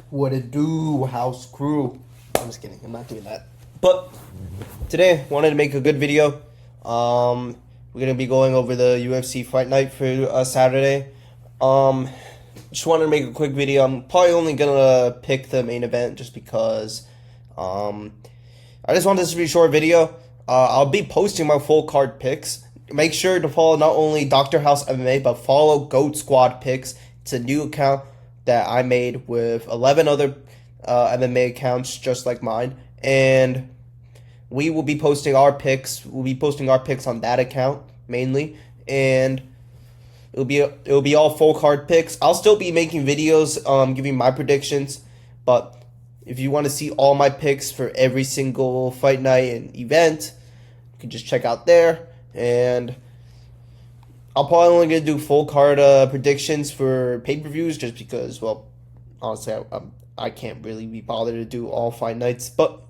What it do, house crew? I'm just kidding. I'm not doing that. But today, wanted to make a good video. We're gonna be going over the UFC Fight Night for Saturday. Just wanted to make a quick video. I'm probably only gonna pick the main event just because. I just want this to be a short video. I'll be posting my full card picks. Make sure to follow not only Dr. House MMA but follow Goat Squad Picks. It's a new account that I made with 11 other MMA accounts just like mine, and we will be posting our picks. We'll be posting our picks on that account mainly, and it'll be all full card picks. I'll still be making videos, giving my predictions, but if you want to see all my picks for every single fight night and event, you can just check out there. And I'll probably only gonna do full card predictions for pay-per-views just because, well, honestly, I can't really be bothered to do all fight nights. But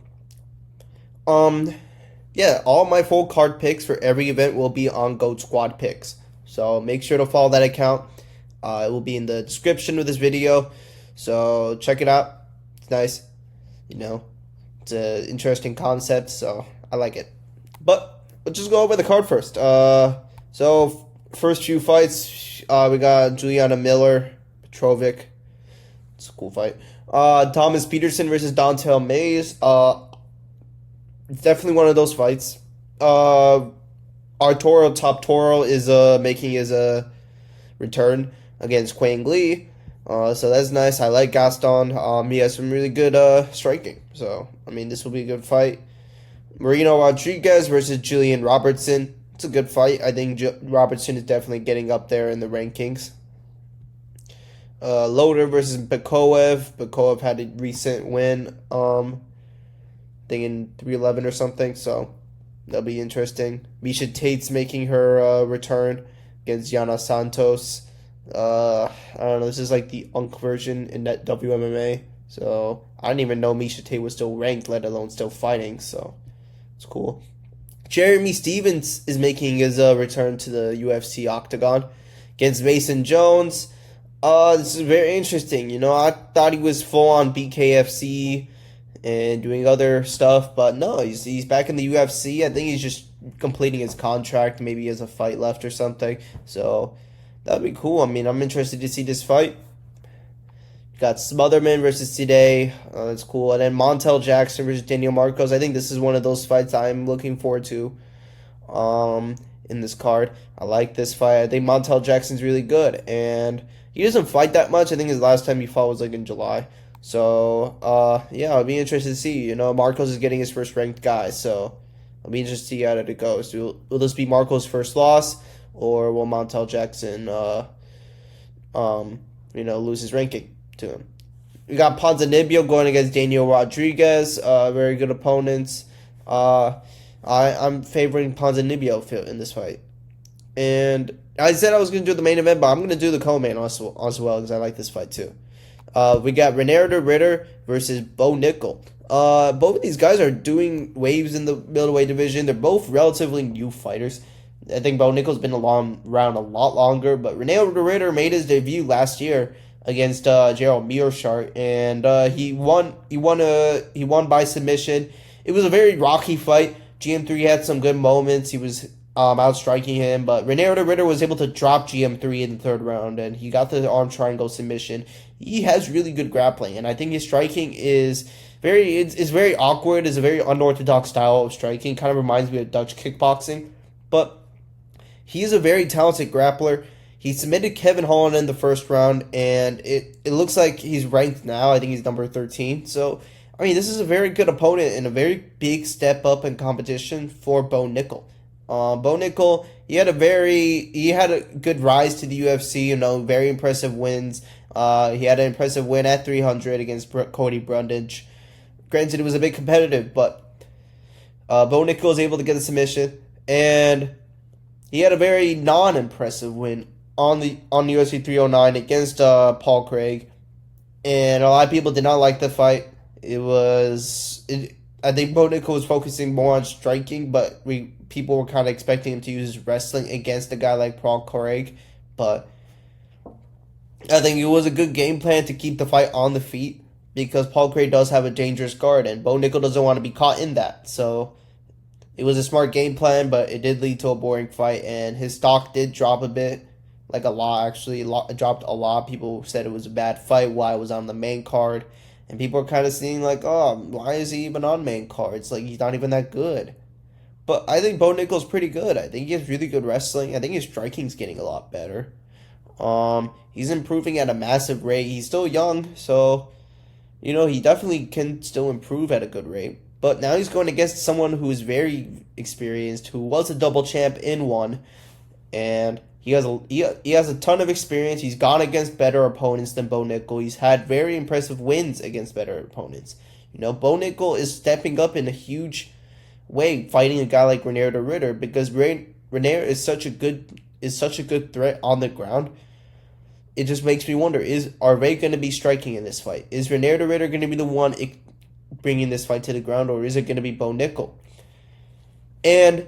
yeah, all my full card picks for every event will be on Goat Squad Picks. So make sure to follow that account. It will be in the description of this video. So check it out. It's nice. It's an interesting concept, so I like it. But let's just go over the card first. So first few fights, we got Juliana Miller, Petrovic. It's a cool fight. Thomas Peterson versus Dontel Mays. It's definitely one of those fights. Arturo Top Toro is making his return against Quang Lee. So that's nice. I like Gaston. He has some really good striking. So, I mean, this will be a good fight. Marino Rodriguez versus Julian Robertson. It's a good fight. I think Robertson is definitely getting up there in the rankings. Loader versus Bakoev. Bakoev had a recent win, I think in 311 or something. So, that'll be interesting. Misha Tate's making her return against Yana Santos. I don't know, this is like the UNC version in that WMMA, so I didn't even know Misha Tate was still ranked, let alone still fighting, so it's cool. Jeremy Stevens is making his return to the UFC Octagon against Mason Jones. This is very interesting. I thought he was full on BKFC and doing other stuff, but no, he's back in the UFC. I think he's just completing his contract, maybe he has a fight left or something, so that'd be cool. I mean, I'm interested to see this fight. You got Smotherman versus Today. That's cool. And then Montel Jackson versus Daniel Marcos. I think this is one of those fights I'm looking forward to in this card. I like this fight. I think Montel Jackson's really good. And he doesn't fight that much. I think his last time he fought was like in July. So, yeah, I'll be interested to see. Marcos is getting his first ranked guy. So, I'll be interested to see how it goes. Will this be Marcos' first loss? Or will Montel Jackson, lose his ranking to him? We got Ponzinibbio going against Daniel Rodriguez. Very good opponents. I'm favoring Ponzinibbio in this fight. And I said I was going to do the main event, but I'm going to do the co-main as well because I like this fight too. We got Renato Ritter versus Bo Nickel. Both of these guys are doing waves in the middleweight division. They're both relatively new fighters. I think Bo Nickel's been around a lot longer, but Renato Ritter made his debut last year against Gerald Mearshart, and he won by submission. It was a very rocky fight. GM3 had some good moments. He was outstriking him, but Renato Ritter was able to drop GM3 in the third round, and he got the arm triangle submission. He has really good grappling, and I think his striking is very awkward. It's a very unorthodox style of striking. Kind of reminds me of Dutch kickboxing, but he is a very talented grappler. He submitted Kevin Holland in the first round, and it looks like he's ranked now. I think he's number 13. So, I mean, this is a very good opponent and a very big step up in competition for Bo Nickel. Bo Nickel, he had a good rise to the UFC. Very impressive wins. He had an impressive win at 300 against Cody Brundage. Granted, it was a bit competitive, but Bo Nickel was able to get a submission, and he had a very non-impressive win on the UFC 309 against Paul Craig, and a lot of people did not like the fight. I think Bo Nickel was focusing more on striking, but people were kind of expecting him to use his wrestling against a guy like Paul Craig, but I think it was a good game plan to keep the fight on the feet because Paul Craig does have a dangerous guard, and Bo Nickel doesn't want to be caught in that. So it was a smart game plan, but it did lead to a boring fight, and his stock did drop a bit, like a lot actually. It dropped a lot. People said it was a bad fight while it was on the main card, and people are kind of seeing like, oh, why is he even on main cards? Like he's not even that good. But I think Bo Nickel's pretty good. I think he has really good wrestling. I think his striking's getting a lot better. He's improving at a massive rate. He's still young, so he definitely can still improve at a good rate. But now he's going against someone who is very experienced, who was a double champ in one, and he has a ton of experience. He's gone against better opponents than Bo Nickel. He's had very impressive wins against better opponents. Bo Nickel is stepping up in a huge way, fighting a guy like Reinier de Ridder, because Reinier is such a good threat on the ground. It just makes me wonder: are they going to be striking in this fight? Is Reinier de Ridder going to be the one bringing this fight to the ground, or is it going to be Bo Nickel? And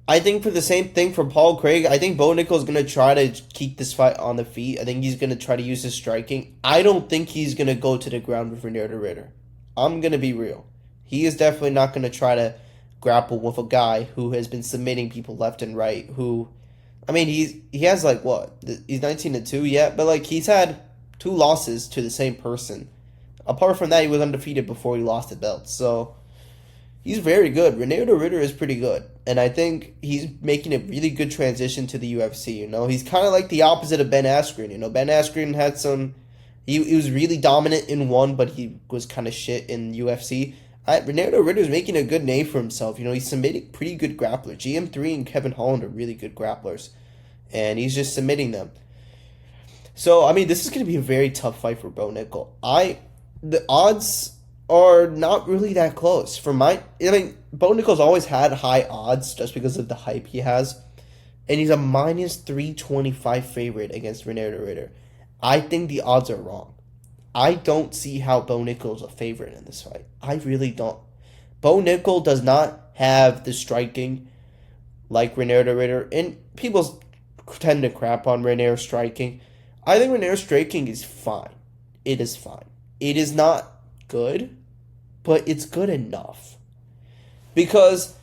I think for the same thing for Paul Craig, I think Bo Nickel is going to try to keep this fight on the feet. I think he's going to try to use his striking. I don't think he's going to go to the ground with Reinier de Ridder. I'm going to be real. He is definitely not going to try to grapple with a guy who has been submitting people left and right. He has like what? He's 19-2 yet, but like he's had 2 losses to the same person. Apart from that, he was undefeated before he lost the belt. So he's very good. Reinier de Ridder is pretty good, and I think he's making a really good transition to the UFC. He's kind of like the opposite of Ben Askren. Ben Askren had he was really dominant in one, but he was kind of shit in UFC. Reinier de Ridder is making a good name for himself. He's submitting pretty good grapplers. GM3 and Kevin Holland are really good grapplers, and he's just submitting them. So, this is going to be a very tough fight for Bo Nickel. The odds are not really that close. Bo Nickel's always had high odds just because of the hype he has, and he's a minus 325 favorite against Reinier de Ridder. I think the odds are wrong. I don't see how Bo Nickel is a favorite in this fight. I really don't. Bo Nickel does not have the striking like Reinier de Ridder, and people tend to crap on Reinier striking. I think Reinier striking is fine. It is fine. It is not good, but it's good enough. Because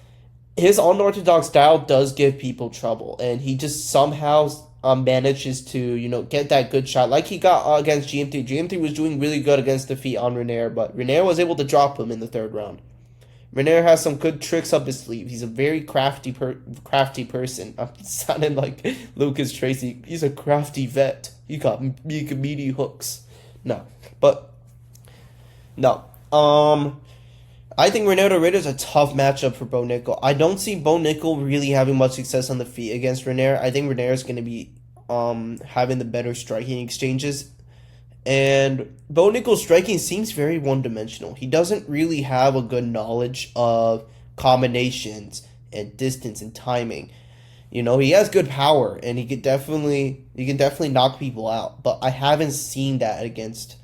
his unorthodox style does give people trouble, and he just somehow manages to, get that good shot. Like he got against GM3. GM3 was doing really good against the feet on Reinier, but Reinier was able to drop him in the 3rd round. Reinier has some good tricks up his sleeve. He's a very crafty person. I'm sounding like Lucas Tracy. He's a crafty vet. He got meaty hooks. No. I think Reinier de Ridder is a tough matchup for Bo Nickel. I don't see Bo Nickel really having much success on the feet against Reinier. I think Reinier is going to be having the better striking exchanges. And Bo Nickel's striking seems very one-dimensional. He doesn't really have a good knowledge of combinations and distance and timing. He has good power, and he can definitely knock people out. But I haven't seen that against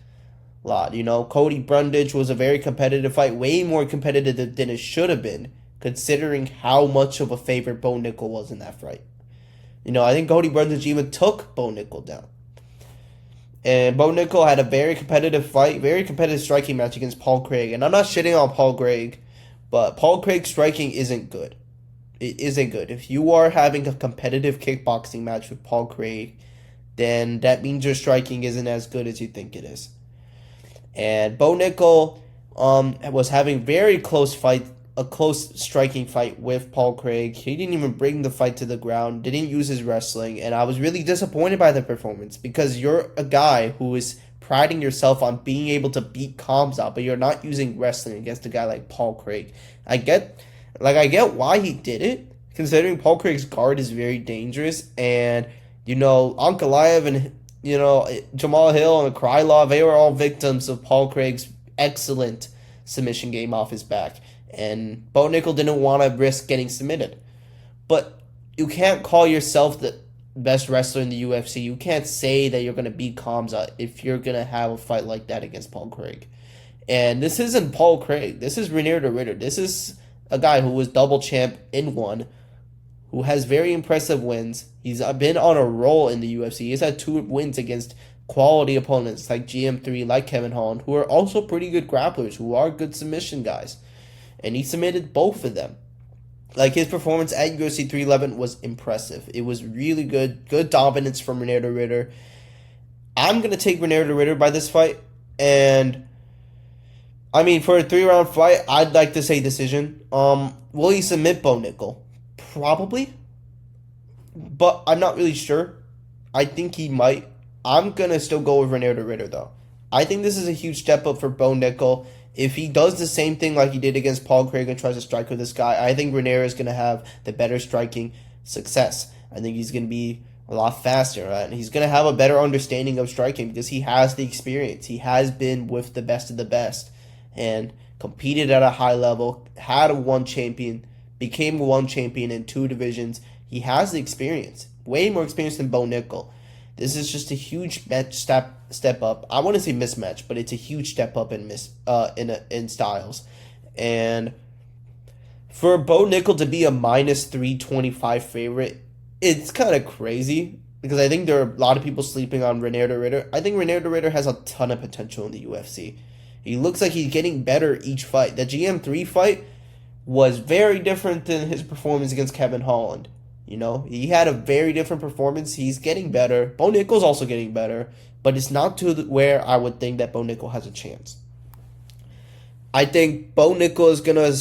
a lot. Cody Brundage was a very competitive fight, way more competitive than it should have been, considering how much of a favorite Bo Nickel was in that fight. I think Cody Brundage even took Bo Nickel down. And Bo Nickel had a very competitive fight, very competitive striking match against Paul Craig. And I'm not shitting on Paul Craig, but Paul Craig's striking isn't good. It isn't good. If you are having a competitive kickboxing match with Paul Craig, then that means your striking isn't as good as you think it is. And Bo Nickel was having a close striking fight with Paul Craig. He didn't even bring the fight to the ground, didn't use his wrestling, and I was really disappointed by the performance because you're a guy who is priding yourself on being able to beat Kamzat, but you're not using wrestling against a guy like Paul Craig. I get why he did it, considering Paul Craig's guard is very dangerous, and Ankalaev and Jamal Hill and Krylov, they were all victims of Paul Craig's excellent submission game off his back. And Bo Nickel didn't want to risk getting submitted. But you can't call yourself the best wrestler in the UFC. You can't say that you're going to beat Kamzat if you're going to have a fight like that against Paul Craig. And this isn't Paul Craig. This is Reinier de Ridder. This is a guy who was double champ in one, who has very impressive wins. He's been on a roll in the UFC. He's had 2 wins against quality opponents like GM3, like Kevin Holland, who are also pretty good grapplers, who are good submission guys. And he submitted both of them. Like, his performance at UFC 311 was impressive. It was really good. Good dominance from Renato Ritter. I'm going to take Renato Ritter by this fight. And, I mean, for a 3-round fight, I'd like to say decision. Will he submit Bo Nickel? Probably. But I'm not really sure. I think he might. I'm going to still go with Renato Ritter, though. I think this is a huge step up for Bo Nickel. If he does the same thing like he did against Paul Craig and tries to strike with this guy, I think Renato is going to have the better striking success. I think he's going to be a lot faster, right? And he's going to have a better understanding of striking because he has the experience. He has been with the best of the best and competed at a high level, had a one champion, became a one champion in 2 divisions. He has the experience, way more experience than Bo Nickel. This is just a huge step up. I want to say mismatch, but it's a huge step up in styles. And for Bo Nickel to be a minus 325 favorite, it's kind of crazy because I think there are a lot of people sleeping on Renato Ritter. I think Renato Ritter has a ton of potential in the UFC. He looks like he's getting better each fight. The GM3 fight was very different than his performance against Kevin Holland. You know, he had a very different performance. He's getting better. Bo Nickel's also getting better, but it's not to where I would think that Bo Nickel has a chance. I think Bo Nickel is going to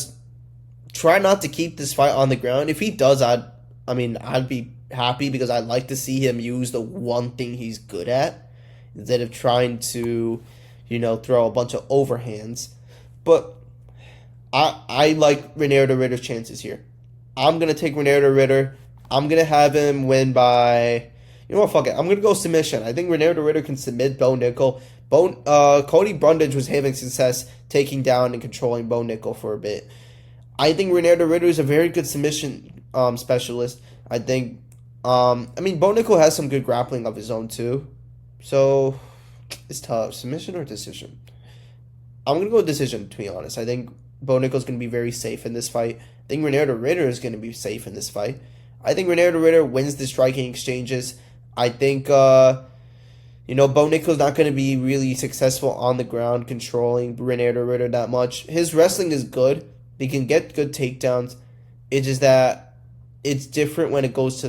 try not to keep this fight on the ground. If he does, I'd be happy because I'd like to see him use the one thing he's good at instead of trying to, throw a bunch of overhands. But I like Renato Ritter's chances here. I'm going to take Renato Ritter. I'm going to have him win by, fuck it. I'm going to go submission. I think Renato Ritter can submit Bo Nickel. Cody Brundage was having success taking down and controlling Bo Nickel for a bit. I think Renato Ritter is a very good submission specialist. I think, Bo Nickel has some good grappling of his own too. So, it's tough. Submission or decision? I'm going to go decision, to be honest. I think Bo Nickel's going to be very safe in this fight. I think Renato Ritter is going to be safe in this fight. I think Renato Ritter wins the striking exchanges. I think, Bo Nickel's not going to be really successful on the ground controlling Renato Ritter that much. His wrestling is good. He can get good takedowns. It's just that it's different when it comes to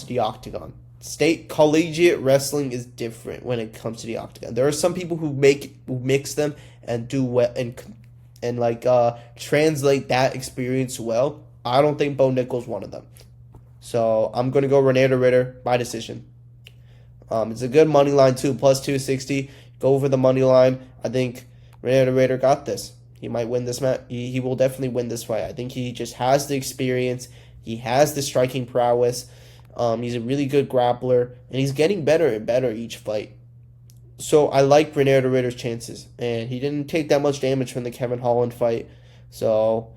the octagon. State collegiate wrestling is different when it comes to the octagon. There are some people who mix them and do well and translate that experience well. I don't think Bo Nickel's one of them. So I'm going to go Renato Ritter by decision. It's a good money line too, plus 260. Go over the money line. I think Renato Ritter got this. He might win this match. He will definitely win this fight. I think he just has the experience. He has the striking prowess. He's a really good grappler, and he's getting better and better each fight. So I like Renato Ritter's chances, and he didn't take that much damage from the Kevin Holland fight. So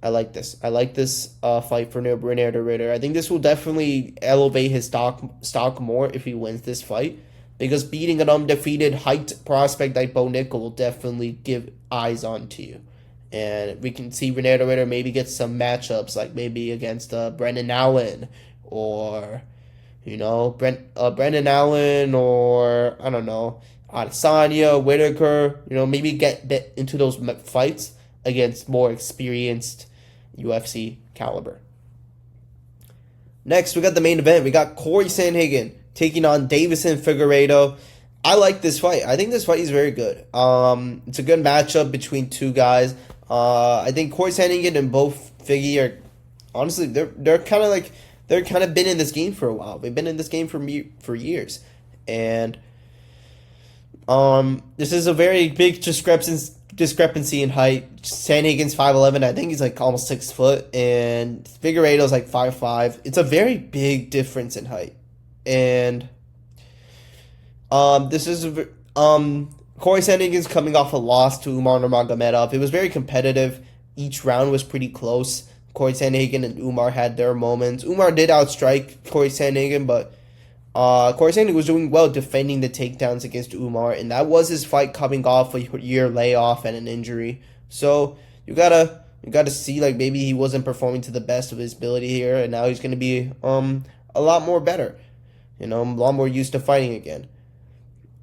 I like this. I like this fight for Renato Ritter. I think this will definitely elevate his stock more if he wins this fight, because beating an undefeated hyped prospect like Bo Nickel will definitely give eyes onto you. And we can see Renato Ritter maybe get some matchups, like maybe against Brendan Allen, or Brendan Allen, or I don't know, Adesanya, Whitaker. Maybe get into those fights against more experienced UFC caliber. Next, we got the main event. We got Corey Sandhagen taking on Deiveson Figeureido. I like this fight. I think this fight is very good. It's a good matchup between two guys. I think Corey Sandhagen and both Figgy are honestly they're kind of been in this game for a while. They've been in this game for years, and this is a very big discrepancy in height. Sandhagen's 5'11". I think he's like almost 6 foot, and Figueiredo's like 5'5". It's a very big difference in height, and this is Corey Sandhagen's coming off a loss to Umar Nurmagomedov. It was very competitive. Each round was pretty close. Corey Sandhagen and Umar had their moments. Umar did outstrike Corey Sandhagen, but Corey Sandhagen was doing well defending the takedowns against Umar, and that was his fight coming off a year layoff and an injury. So you gotta see, like, maybe he wasn't performing to the best of his ability here, and now he's gonna be a lot more better, a lot more used to fighting again.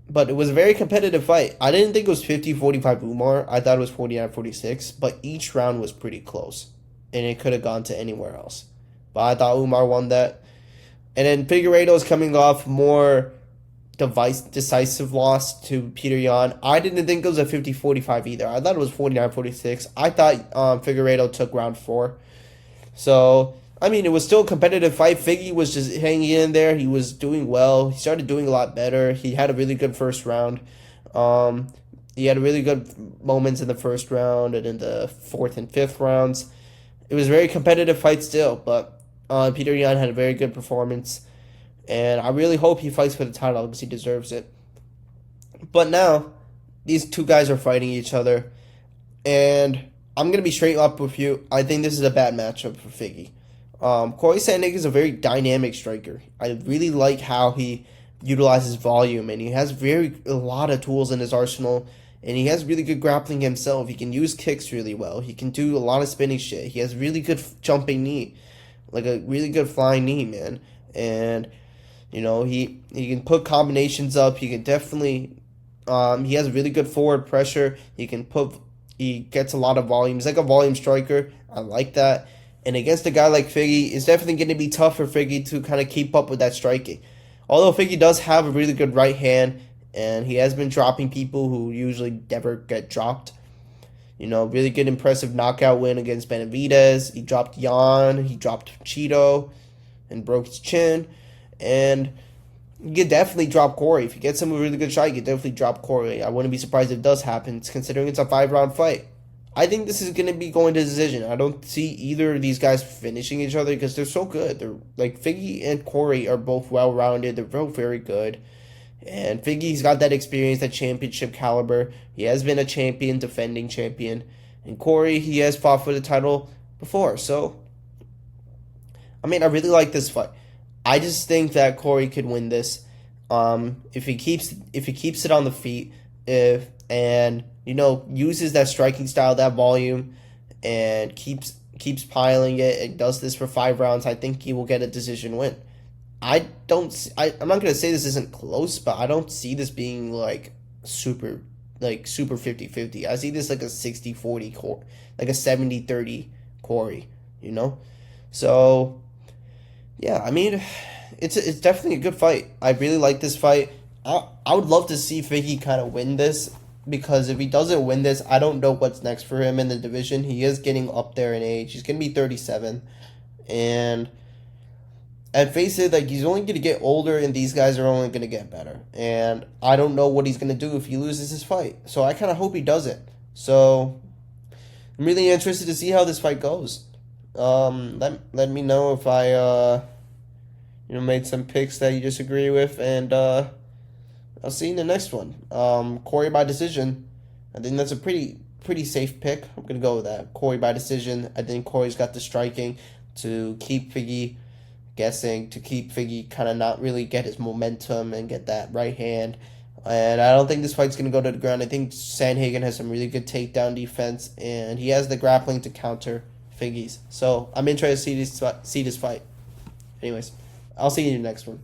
But it was a very competitive fight. I didn't think it was 50-45 Umar. I thought it was 49-46. But each round was pretty close. And it could have gone to anywhere else. But I thought Umar won that. And then Figeureido is coming off more decisive loss to Peter Yan. I didn't think it was a 50-45 either. I thought it was 49-46. I thought Figeureido took round 4. So, I mean, it was still a competitive fight. Figgy was just hanging in there. He was doing well. He started doing a lot better. He had a really good first round. He had really good moments in the first round and in the fourth and fifth rounds. It was a very competitive fight still, but Peter Yan had a very good performance. And I really hope he fights for the title because he deserves it. But now, these two guys are fighting each other. And I'm going to be straight up with you. I think this is a bad matchup for Figgy. Corey Sandhagen is a very dynamic striker. I really like how he utilizes volume. And he has a lot of tools in his arsenal. And he has really good grappling himself. He can use kicks really well. He can do a lot of spinning shit. He has really good jumping knee. Like a really good flying knee, man. And he can put combinations up. He can definitely, he has really good forward pressure. He gets a lot of volume. He's like a volume striker. I like that. And against a guy like Figgy, it's definitely going to be tough for Figgy to kind of keep up with that striking. Although Figgy does have a really good right hand, and he has been dropping people who usually never get dropped. Really good impressive knockout win against Benavidez. He dropped Yan. He dropped Cheeto and broke his chin. And you could definitely drop Corey. If you get some really good shot, you could definitely drop Corey. I wouldn't be surprised if it does happen, considering it's a 5-round fight. I think this is going to be going to decision. I don't see either of these guys finishing each other because they're so good. They're like Figgy and Corey are both well-rounded. They're both very good. And Figgy's got that experience, that championship caliber. He has been a champion, defending champion. And Corey, he has fought for the title before. So, I mean, I really like this fight. I just think that Corey could win this if he keeps it on the feet, uses that striking style, that volume, and keeps piling it and does this for 5 rounds. I think he will get a decision win. I'm not gonna say this isn't close, but I don't see this being super 50-50. I see this like a 60-40 like a 70-30 Corey. So. Yeah, I mean, it's definitely a good fight. I really like this fight. I would love to see Figgy kind of win this, because if he doesn't win this, I don't know what's next for him in the division. He is getting up there in age. He's going to be 37. And at face it, he's only going to get older, and these guys are only going to get better. And I don't know what he's going to do if he loses his fight. So I kind of hope he doesn't. So I'm really interested to see how this fight goes. Let me know if I made some picks that you disagree with, and I'll see you in the next one. Corey by decision. I think that's a pretty safe pick. I'm gonna go with that. Corey by decision. I think Corey's got the striking to keep Figgy guessing, to keep Figgy kind of not really get his momentum and get that right hand. And I don't think this fight's going to go to the ground. I think Sandhagen has some really good takedown defense, and he has the grappling to counter Figgy's. So I'm interested to see this fight. Anyways, I'll see you in the next one.